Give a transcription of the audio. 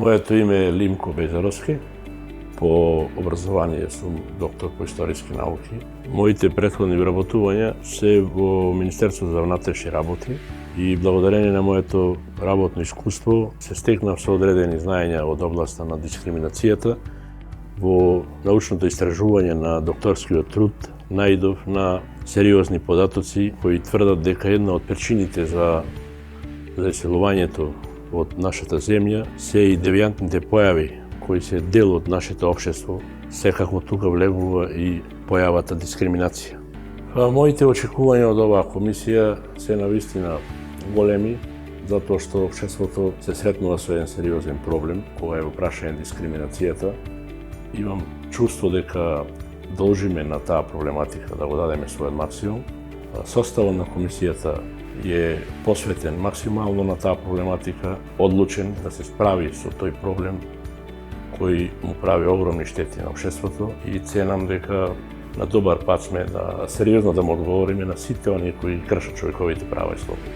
Моето име е Лимко Бејзаровски. По образование сум доктор по историски науки. Моите претходни вработувања се во Министерството за внатрешни работи и благодарение на моето работно искуство се стекнав со одредени знаења од областа на дискриминацијата. Во научното истражување на докторскиот труд наидов на сериозни податоци кои тврдат дека една од причините за иселувањето од нашата земја се и девијантните појави кои се дел од нашето општество. Секако тука влегува и појавата дискриминација. Моите очекувања од оваа комисија се навистина големи, затоа што општеството се сретнува со еден сериозен проблем кога е во прашање дискриминацијата. Имам чувство дека должиме на таа проблематика да го дадеме својот максимум. Составот на комисијата е посветен максимално на таа проблематика, одлучен да се справи со тој проблем кој му прави огромни штети на општеството и ценам дека на добар пат сме да сериозно да му одговориме на сите оние кои кршат човековите права и слободи.